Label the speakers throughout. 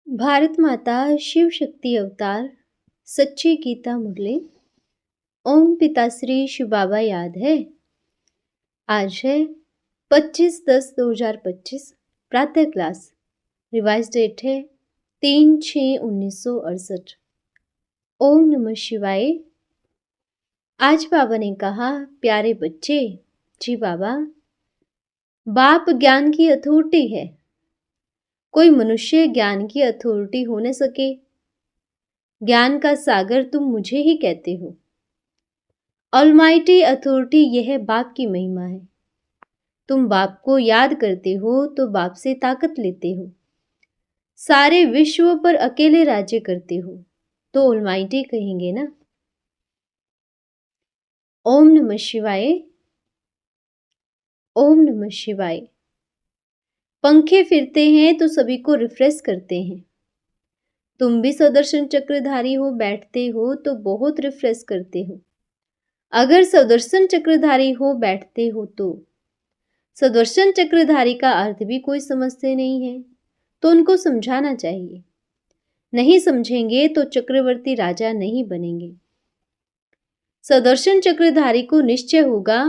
Speaker 1: भारत माता शिव शक्ति अवतार सच्ची गीता मुरली। ओम पिताश्री शिव बाबा याद है। आज है 25/10/2025 प्रातः क्लास। रिवाइज डेट है 3/6/1968। ओम नमः शिवाय। आज बाबा ने कहा, प्यारे बच्चे, जी बाबा, बाप ज्ञान की अथॉरिटी है। कोई मनुष्य ज्ञान की अथॉरिटी हो न सके। ज्ञान का सागर तुम मुझे ही कहते हो। ऑलमाइटी अथॉरिटी यह बाप की महिमा है। तुम बाप को याद करते हो तो बाप से ताकत लेते हो। सारे विश्व पर अकेले राज्य करते हो तो ऑलमाइटी कहेंगे ना। ओम नमः शिवाय। ओम नमः शिवाय। पंखे फिरते हैं तो सभी को रिफ्रेश करते हैं। तुम भी सुदर्शन चक्रधारी हो, बैठते हो तो बहुत रिफ्रेश करते हो। अगर सुदर्शन चक्रधारी हो, बैठते हो तो सुदर्शन चक्रधारी का अर्थ भी कोई समझते नहीं है तो उनको समझाना चाहिए। नहीं समझेंगे तो चक्रवर्ती राजा नहीं बनेंगे। सुदर्शन चक्रधारी को निश्चय होगा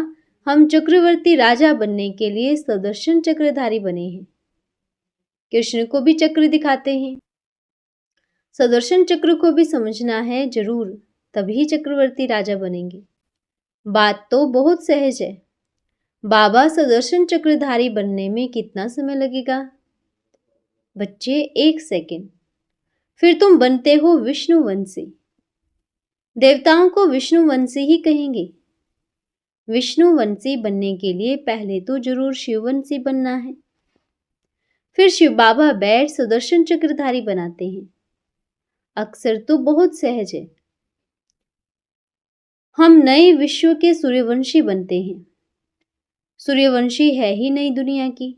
Speaker 1: हम चक्रवर्ती राजा बनने के लिए सुदर्शन चक्रधारी बने हैं। कृष्ण को भी चक्र दिखाते हैं। सुदर्शन चक्र को भी समझना है जरूर, तभी चक्रवर्ती राजा बनेंगे। बात तो बहुत सहज है। बाबा सुदर्शन चक्रधारी बनने में कितना समय लगेगा? बच्चे, 1 सेकंड। फिर तुम बनते हो विष्णुवंशी। देवताओं को विष्णुवंशी ही कहेंगे। विष्णुवंशी बनने के लिए पहले तो जरूर शिववंशी बनना है। फिर शिव बाबा बैठ सुदर्शन चक्रधारी बनाते हैं। अक्सर तो बहुत सहज है। हम नए विश्व के सूर्यवंशी बनते हैं। सूर्यवंशी है ही नई दुनिया की।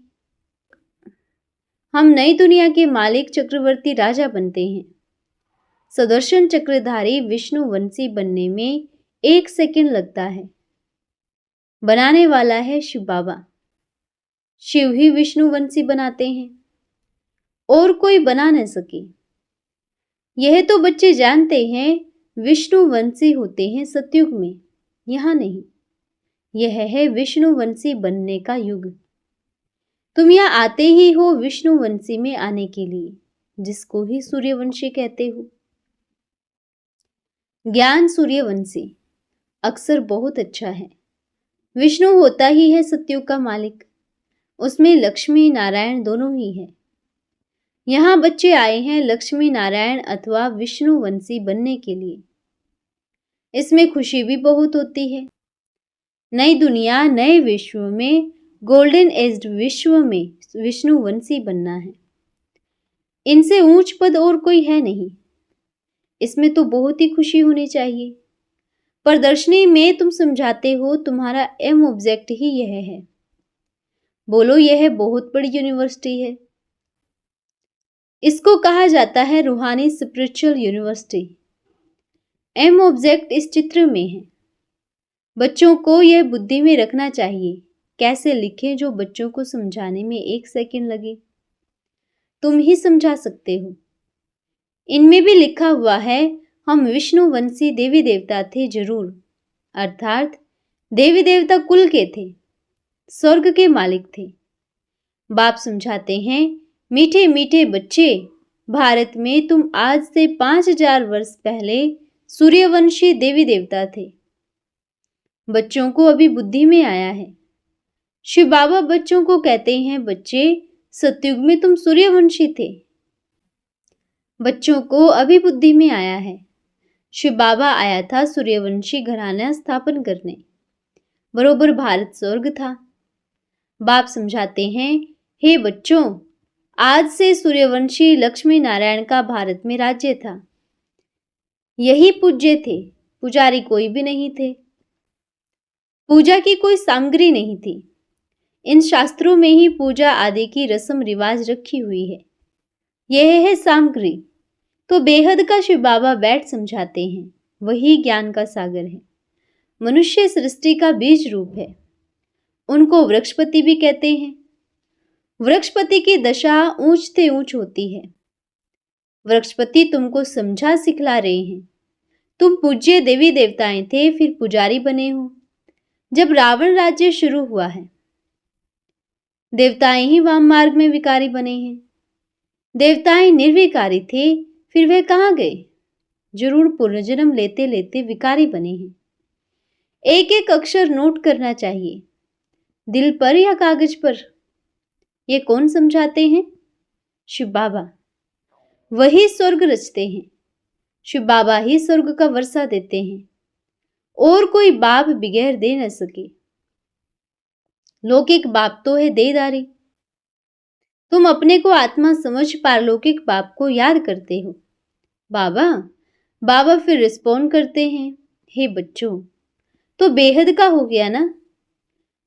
Speaker 1: हम नई दुनिया के मालिक चक्रवर्ती राजा बनते हैं। सुदर्शन चक्रधारी विष्णुवंशी बनने में 1 सेकंड लगता है। बनाने वाला है शिव बाबा। शिव ही विष्णुवंशी बनाते हैं और कोई बना न सके। यह तो बच्चे जानते हैं। विष्णुवंशी होते हैं सतयुग में, यहाँ नहीं। यह है विष्णुवंशी बनने का युग। तुम यहाँ आते ही हो विष्णुवंशी में आने के लिए, जिसको ही सूर्यवंशी कहते हो। ज्ञान सूर्यवंशी अक्सर बहुत अच्छा है। विष्णु होता ही है सतयुग का मालिक। उसमें लक्ष्मी नारायण दोनों ही है। यहाँ बच्चे आए हैं लक्ष्मी नारायण अथवा विष्णुवंशी बनने के लिए। इसमें खुशी भी बहुत होती है। नई दुनिया, नए विश्व में, गोल्डन एज्ड विश्व में विष्णुवंशी बनना है। इनसे ऊंच पद और कोई है नहीं। इसमें तो बहुत ही खुशी होनी चाहिए। प्रदर्शनी में तुम समझाते हो, तुम्हारा एम ऑब्जेक्ट ही यह है। बोलो, यह बहुत बड़ी यूनिवर्सिटी है। इसको कहा जाता है रूहानी स्पिरिचुअल यूनिवर्सिटी। एम ऑब्जेक्ट इस चित्र में है। बच्चों को यह बुद्धि में रखना चाहिए। कैसे लिखें जो बच्चों को समझाने में 1 सेकंड लगे। तुम ही समझा सकते हो। इनमें भी लिखा हुआ है हम विष्णुवंशी देवी देवता थे जरूर, अर्थात देवी देवता कुल के थे, स्वर्ग के मालिक थे। बाप समझाते हैं, मीठे मीठे बच्चे, भारत में तुम आज से 5000 वर्ष पहले सूर्यवंशी देवी देवता थे। बच्चों को अभी बुद्धि में आया है। शिव बाबा बच्चों को कहते हैं, बच्चे, सतयुग में तुम सूर्यवंशी थे। बच्चों को अभी बुद्धि में आया है। शिव बाबा आया था सूर्यवंशी घराना स्थापन करने। बरोबर भारत स्वर्ग था। बाप समझाते हैं, हे बच्चों, आज से सूर्यवंशी लक्ष्मी नारायण का भारत में राज्य था। यही पूज्य थे। पुजारी कोई भी नहीं थे। पूजा की कोई सामग्री नहीं थी। इन शास्त्रों में ही पूजा आदि की रस्म रिवाज रखी हुई है। यह है सामग्री। तो बेहद का शिव बाबा बैठ समझाते हैं। वही ज्ञान का सागर है। मनुष्य सृष्टि का बीज रूप है। उनको वृक्षपति भी कहते हैं। वृक्षपति की दशा ऊंच से ऊंच होती है। वृक्षपति तुमको समझा सिखला रहे हैं। तुम पूज्य देवी देवताएं थे, फिर पुजारी बने हो। जब रावण राज्य शुरू हुआ है, देवताएं ही वाम मार्ग में विकारी बने हैं। देवताएं निर्विकारी थे, फिर वे कहाँ गए? जरूर पुनर्जन्म लेते लेते विकारी बने हैं। एक एक अक्षर नोट करना चाहिए, दिल पर या कागज पर। ये कौन समझाते हैं? शिव बाबा। वही स्वर्ग रचते हैं। शिव बाबा ही स्वर्ग का वर्षा देते हैं, और कोई बाप बिगैर दे न सके। लौकिक बाप तो है देदारी। तुम अपने को आत्मा समझ पारलौकिक बाप को याद करते हो। बाबा बाबा फिर रिस्पॉन्ड करते हैं, हे बच्चों, तो बेहद का हो गया ना।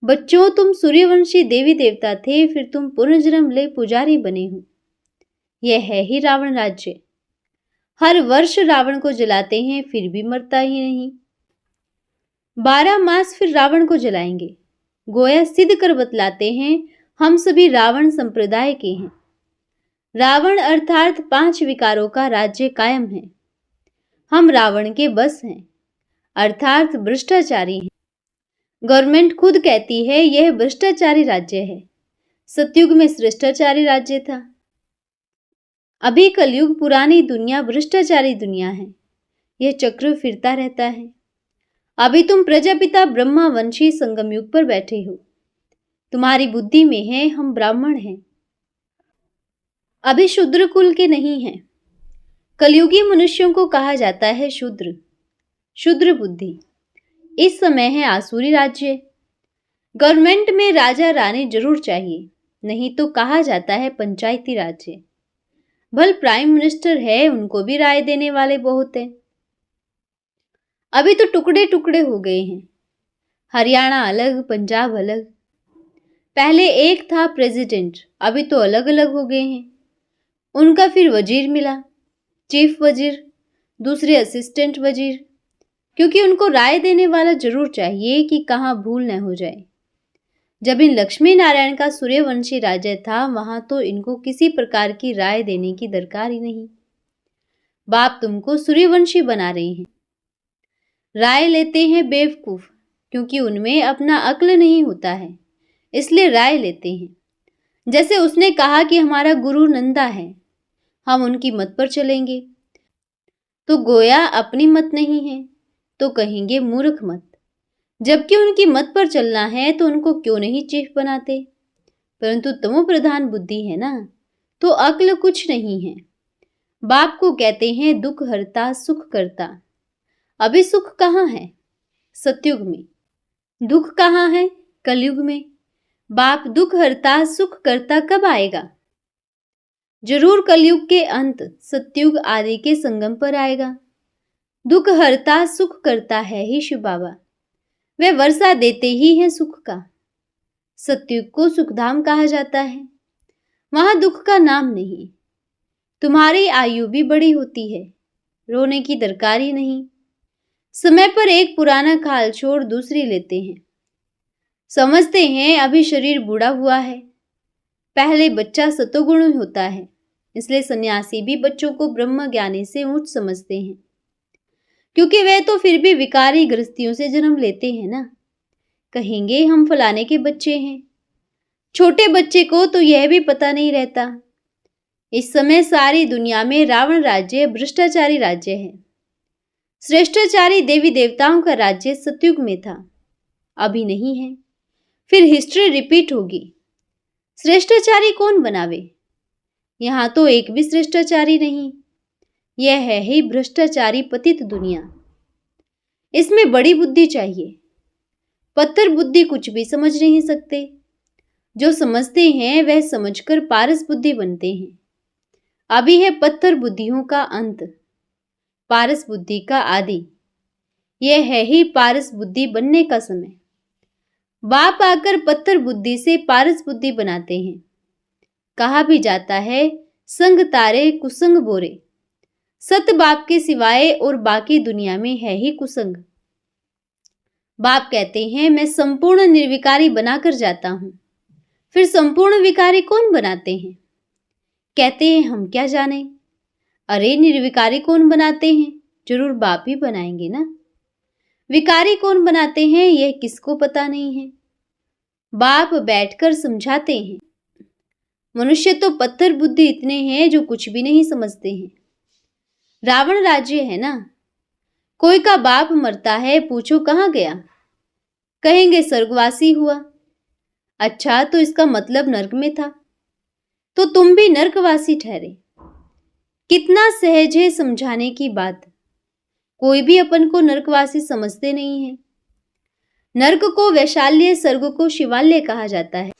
Speaker 1: बच्चों, तुम सूर्यवंशी देवी देवता थे, फिर तुम पुनर्जन्म ले पुजारी बने हो। यह है ही रावण राज्य। हर वर्ष रावण को जलाते हैं, फिर भी मरता ही नहीं। 12 मास फिर रावण को जलाएंगे। गोया सिद्ध कर बतलाते हैं, हम सभी रावण संप्रदाय के हैं। रावण अर्थात 5 विकारों का राज्य कायम है। हम रावण के बस हैं, अर्थात भ्रष्टाचारी हैं। गवर्नमेंट खुद कहती है यह भ्रष्टाचारी राज्य है। सतयुग में श्रेष्ठाचारी राज्य था। अभी कलयुग पुरानी दुनिया भ्रष्टाचारी दुनिया है। यह चक्र फिरता रहता है। अभी तुम प्रजापिता ब्रह्मा वंशी संगम युग पर बैठे हो। तुम्हारी बुद्धि में है हम ब्राह्मण हैं, अभी शूद्र कुल के नहीं हैं। कलयुगी मनुष्यों को कहा जाता है शूद्र, शूद्र बुद्धि। इस समय है आसुरी राज्य। गवर्नमेंट में राजा रानी जरूर चाहिए, नहीं तो कहा जाता है पंचायती राज्य। भल प्राइम मिनिस्टर है, उनको भी राय देने वाले बहुत हैं। अभी तो टुकड़े टुकड़े हो गए हैं। हरियाणा अलग, पंजाब अलग। पहले एक था प्रेसिडेंट, अभी तो अलग अलग हो गए हैं। उनका फिर वजीर मिला, चीफ वजीर, दूसरे असिस्टेंट वजीर, क्योंकि उनको राय देने वाला जरूर चाहिए कि कहाँ भूल न हो जाए। जब इन लक्ष्मी नारायण का सूर्यवंशी राज्य था, वहां तो इनको किसी प्रकार की राय देने की दरकार ही नहीं। बाप तुमको सूर्यवंशी बना रहे हैं। राय लेते हैं बेवकूफ, क्योंकि उनमें अपना अक्ल नहीं होता है, इसलिए राय लेते हैं। जैसे उसने कहा कि हमारा गुरु नंदा है, हम उनकी मत पर चलेंगे, तो गोया अपनी मत नहीं है, तो कहेंगे मूर्ख मत। जबकि उनकी मत पर चलना है तो उनको क्यों नहीं चीफ बनाते? परंतु तमो प्रधान बुद्धि है ना, तो अक्ल कुछ नहीं है। बाप को कहते हैं दुख हरता सुख करता। अभी सुख कहाँ है? सतयुग में। दुख कहाँ है? कलयुग में। बाप दुख हरता सुख करता कब आएगा? जरूर कलयुग के अंत, सतयुग आदि के संगम पर आएगा। दुख हरता सुख करता है ही शिव बाबा। वे वर्षा देते ही हैं सुख का। सतयुग को सुखधाम कहा जाता है, वहां दुख का नाम नहीं। तुम्हारी आयु भी बड़ी होती है, रोने की दरकार ही नहीं। समय पर एक पुराना खाल छोड़ दूसरी लेते हैं। समझते हैं अभी शरीर बूढ़ा हुआ है। पहले बच्चा सतोगुण होता है, इसलिए सन्यासी भी बच्चों को ब्रह्म ज्ञानी से ऊंच समझते हैं, क्योंकि वे तो फिर भी विकारी गृहस्थियों से जन्म लेते हैं ना। कहेंगे हम फलाने के बच्चे हैं। छोटे बच्चे को तो यह भी पता नहीं रहता। इस समय सारी दुनिया में रावण राज्य भ्रष्टाचारी राज्य है। श्रेष्ठाचारी देवी देवताओं का राज्य सतयुग में था, अभी नहीं है। फिर हिस्ट्री रिपीट होगी। श्रेष्ठाचारी कौन बनावे? यहां तो एक भी श्रेष्ठाचारी नहीं। यह है ही भ्रष्टाचारी पतित दुनिया। इसमें बड़ी बुद्धि चाहिए। पत्थर बुद्धि कुछ भी समझ नहीं सकते। जो समझते हैं वह समझकर पारस बुद्धि बनते हैं। अभी है पत्थर बुद्धियों का अंत, पारस बुद्धि का आदि। यह है ही पारस बुद्धि बनने का समय। बाप आकर पत्थर बुद्धि से पारस बुद्धि बनाते हैं। कहा भी जाता है संग तारे कुसंग बोरे। सत बाप के सिवाय और बाकी दुनिया में है ही कुसंग। बाप कहते हैं मैं संपूर्ण निर्विकारी बनाकर जाता हूं। फिर संपूर्ण विकारी कौन बनाते हैं? कहते हैं हम क्या जाने। अरे निर्विकारी कौन बनाते हैं? जरूर बाप ही बनाएंगे ना। विकारी कौन बनाते हैं यह किसको पता नहीं है। बाप बैठकर समझाते हैं। मनुष्य तो पत्थर बुद्धि इतने हैं जो कुछ भी नहीं समझते हैं। रावण राज्य है ना, कोई का बाप मरता है, पूछो कहाँ गया, कहेंगे स्वर्गवासी हुआ। अच्छा तो इसका मतलब नर्क में था, तो तुम भी नर्कवासी ठहरे। कितना सहज है समझाने की बात। कोई भी अपन को नर्कवासी समझते नहीं है। नर्क को वैशाल्य, स्वर्ग को शिवालय कहा जाता है।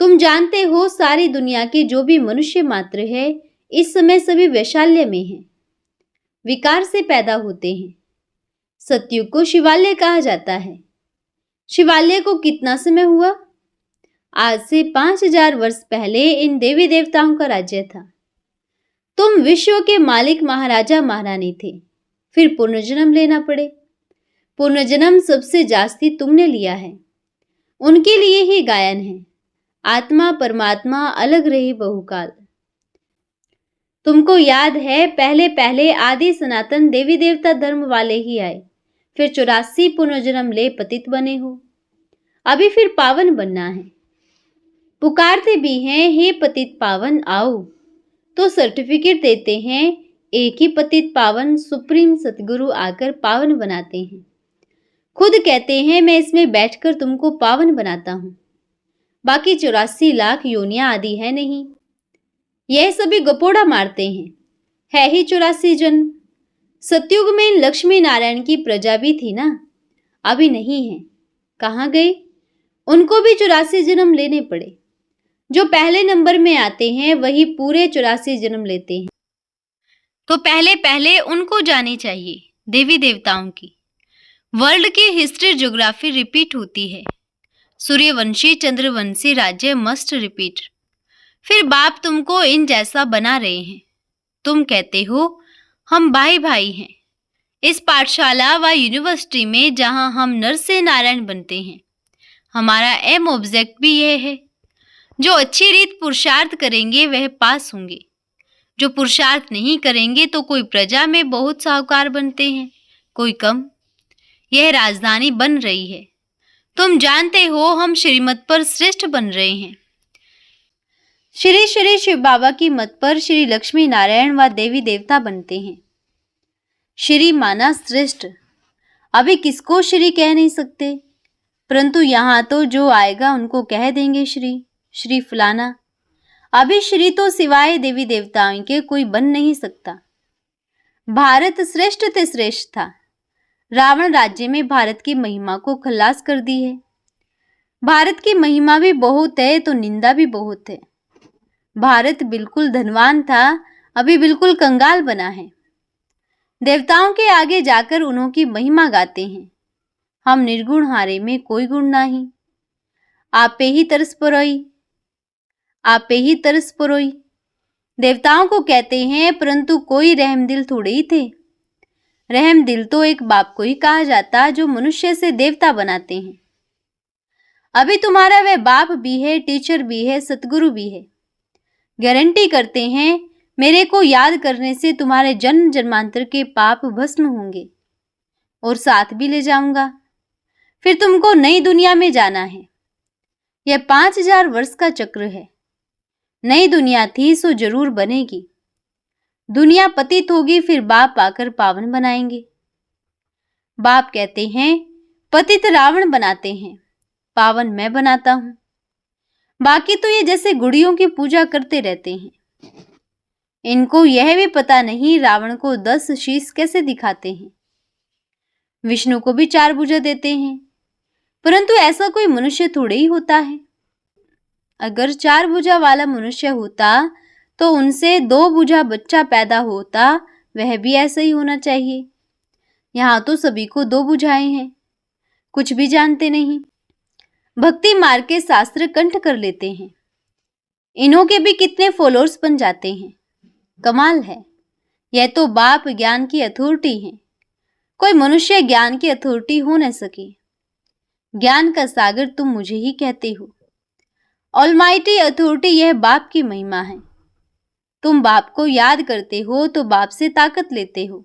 Speaker 1: तुम जानते हो सारी दुनिया के जो भी मनुष्य मात्र है इस समय सभी वैशाल्य में हैं, विकार से पैदा होते हैं। सतयुग को शिवालय कहा जाता है। शिवालय को कितना समय हुआ? आज से 5000 वर्ष पहले इन देवी देवताओं का राज्य था। तुम विश्व के मालिक महाराजा महारानी थे, फिर पुनर्जन्म लेना पड़े। पुनर्जन्म सबसे जास्ती तुमने लिया है, उनके लिए ही गायन है। आत्मा परमात्मा अलग रहे बहुकाल। तुमको याद है पहले पहले आदि सनातन देवी देवता धर्म वाले ही आए, फिर 84 पुनर्जन्म ले पतित बने हो। अभी फिर पावन बनना है। पुकारते भी हैं हे पतित पावन आओ, तो सर्टिफिकेट देते हैं। एक ही पतित पावन सुप्रीम सतगुरु आकर पावन बनाते हैं। खुद कहते हैं मैं इसमें बैठकर तुमको पावन बनाता हूं। बाकी 84 लाख योनियां आदि है नहीं, यह सभी गपोड़ा मारते हैं। है ही 84 जन्म। सतयुग में लक्ष्मी नारायण की प्रजा भी थी ना, अभी नहीं है। कहाँ गए? उनको भी 84 जन्म लेने पड़े। जो पहले नंबर में आते हैं वही पूरे 84 जन्म लेते हैं। तो पहले पहले उनको जानी चाहिए देवी देवताओं की। वर्ल्ड की हिस्ट्री ज्योग्राफी रिपीट होती है। सूर्यवंशी चंद्रवंशी राज्य मस्ट रिपीट। फिर बाप तुमको इन जैसा बना रहे हैं। तुम कहते हो हम भाई भाई हैं। इस पाठशाला व यूनिवर्सिटी में जहां हम नर से नारायण बनते हैं, हमारा एम ऑब्जेक्ट भी यह है। जो अच्छी रीत पुरुषार्थ करेंगे वह पास होंगे। जो पुरुषार्थ नहीं करेंगे तो कोई प्रजा में बहुत साहूकार बनते हैं, कोई कम। यह राजधानी बन रही है। तुम जानते हो हम श्रीमत पर श्रेष्ठ बन रहे हैं। श्री श्री शिव बाबा की मत पर श्री लक्ष्मी नारायण व देवी देवता बनते हैं। श्री माना श्रेष्ठ। अभी किसको श्री कह नहीं सकते, परंतु यहाँ तो जो आएगा उनको कह देंगे श्री, श्री फलाना। अभी श्री तो सिवाय देवी देवताओं के कोई बन नहीं सकता। भारत श्रेष्ठ ते श्रेष्ठ था। रावण राज्य में भारत की महिमा को खल्लास कर दी है। भारत की महिमा भी बहुत है तो निंदा भी बहुत है। भारत बिल्कुल धनवान था, अभी बिल्कुल कंगाल बना है। देवताओं के आगे जाकर उन्हों की महिमा गाते हैं। हम निर्गुण हारे में कोई गुण नहीं। आपे ही तरस परोई, आपे ही तरस परोई। देवताओं को कहते हैं, परंतु कोई रहम दिल थोड़े ही थे। रहम दिल तो एक बाप को ही कहा जाता जो मनुष्य से देवता बनाते हैं। अभी तुम्हारा वह बाप भी है, टीचर भी है, सतगुरु भी है। गारंटी करते हैं मेरे को याद करने से तुम्हारे जन्म जन्मांतर के पाप भस्म होंगे और साथ भी ले जाऊंगा। फिर तुमको नई दुनिया में जाना है। यह 5000 वर्ष का चक्र है। नई दुनिया थी सो जरूर बनेगी। दुनिया पतित होगी, फिर बाप आकर पावन बनाएंगे। बाप कहते हैं पतित रावण बनाते हैं, पावन मैं बनाता हूं। बाकी तो ये जैसे गुड़ियों की पूजा करते रहते हैं। इनको यह भी पता नहीं रावण को 10 शीश कैसे दिखाते हैं। विष्णु को भी 4 भुजा देते हैं, परंतु ऐसा कोई मनुष्य थोड़े ही होता है। अगर 4 भुजा वाला मनुष्य होता तो उनसे 2 भुजा बच्चा पैदा होता, वह भी ऐसा ही होना चाहिए। यहाँ तो सभी को 2 भुजाएं हैं, कुछ भी जानते नहीं। भक्ति मार्ग के शास्त्र कंठ कर लेते हैं। इन्हों के भी कितने फॉलोअर्स बन जाते हैं। कमाल है। यह तो बाप ज्ञान की अथॉरिटी है। कोई मनुष्य ज्ञान की अथॉरिटी हो न सके। ज्ञान का सागर तुम मुझे ही कहते हो। ऑलमाइटी अथॉरिटी यह बाप की महिमा है। तुम बाप को याद करते हो तो बाप से ताकत लेते हो।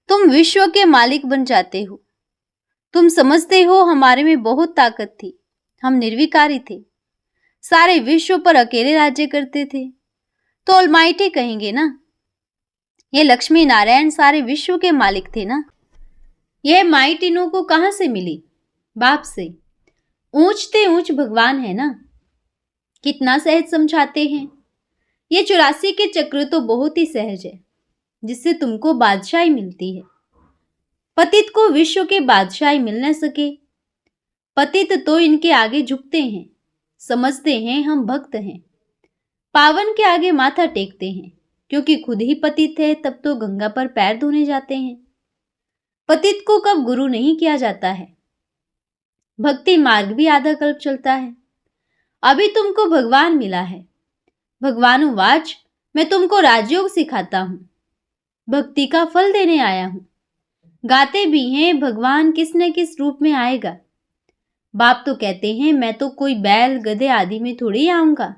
Speaker 1: तुम विश्व के मालिक बन जाते हो। तुम समझते हो हमारे में बहुत ताकत थी, हम निर्विकारी थे, सारे विश्व पर अकेले राज्य करते थे, तो ऑलमाइटी कहेंगे ना। ये लक्ष्मी नारायण सारे विश्व के मालिक थे ना। यह माइट इन्हों को कहां से मिली? बाप से। ऊंचते ऊंच भगवान है ना। कितना सहज समझाते हैं। ये 84 के चक्र तो बहुत ही सहज है, जिससे तुमको बादशाही मिलती है। पतित को विश्व के बादशाही मिल न सके। पतित तो इनके आगे झुकते हैं, समझते हैं हम भक्त हैं। पावन के आगे माथा टेकते हैं, क्योंकि खुद ही पतित है, तब तो गंगा पर पैर धोने जाते हैं। पतित को कब गुरु नहीं किया जाता है। भक्ति मार्ग भी आधा कल्प चलता है। अभी तुमको भगवान मिला है। भगवानुवाच, मैं तुमको राजयोग सिखाता हूं, भक्ति का फल देने आया हूं। गाते भी हैं भगवान किस न किस रूप में आएगा। बाप तो कहते हैं मैं तो कोई बैल गधे आदि में थोड़ी आऊंगा।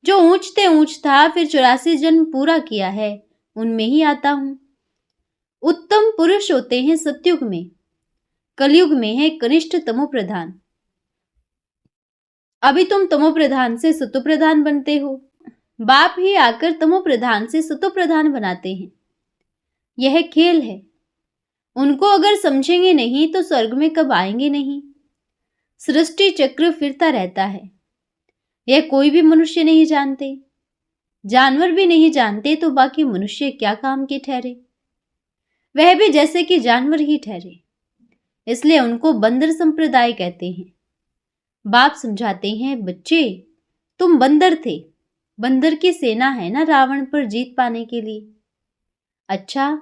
Speaker 1: जो ऊंचते ऊंच था फिर 84 जन्म पूरा किया है, उनमें ही आता हूं। उत्तम पुरुष होते हैं सतयुग में, कलयुग में है कनिष्ठ तमो प्रधान। अभी तुम तमो प्रधान से सतो प्रधान बनते हो। बाप ही आकर तमो प्रधान से सतो प्रधान बनाते हैं। यह खेल है। उनको अगर समझेंगे नहीं तो स्वर्ग में कब आएंगे नहीं। सृष्टि चक्र फिरता रहता है। यह कोई भी मनुष्य नहीं जानते, जानवर भी नहीं जानते, तो बाकी मनुष्य क्या काम के ठहरे। वह भी जैसे कि जानवर ही ठहरे, इसलिए उनको बंदर संप्रदाय कहते हैं। बाप समझाते हैं बच्चे, तुम बंदर थे, बंदर की सेना है ना रावण पर जीत पाने के लिए। अच्छा,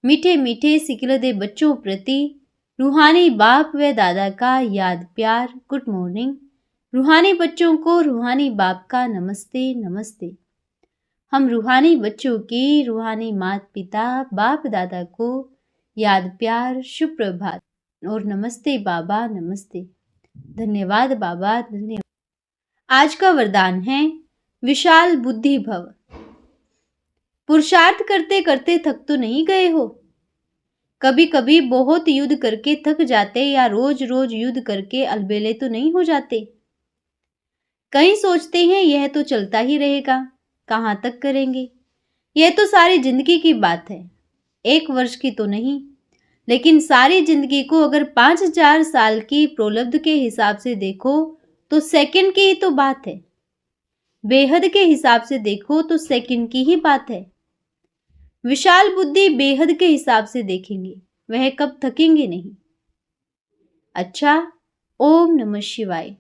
Speaker 1: मीठे मीठे सिकिलदे बच्चों प्रति रूहानी बाप व दादा का याद प्यार गुड मॉर्निंग। रूहानी बच्चों को रूहानी बाप का नमस्ते नमस्ते। हम रूहानी बच्चों की रूहानी माता पिता बाप दादा को याद प्यार सुप्रभात और नमस्ते बाबा नमस्ते। धन्यवाद बाबा धन्यवाद। आज का वरदान है विशाल बुद्धि भव। पुरुषार्थ करते करते थक तो नहीं गए हो? कभी कभी बहुत युद्ध करके थक जाते या रोज रोज युद्ध करके अलबेले तो नहीं हो जाते? कहीं सोचते हैं यह तो चलता ही रहेगा, कहां तक करेंगे। यह तो सारी जिंदगी की बात है, 1 वर्ष की तो नहीं। लेकिन सारी जिंदगी को अगर 5000 साल की प्रलब्ध के हिसाब से देखो तो सेकंड की ही तो बात है। बेहद के हिसाब से देखो तो सेकंड की ही बात है। विशाल बुद्धि बेहद के हिसाब से देखेंगे, वह कब थकेंगे नहीं। अच्छा, ओम नमः शिवाय।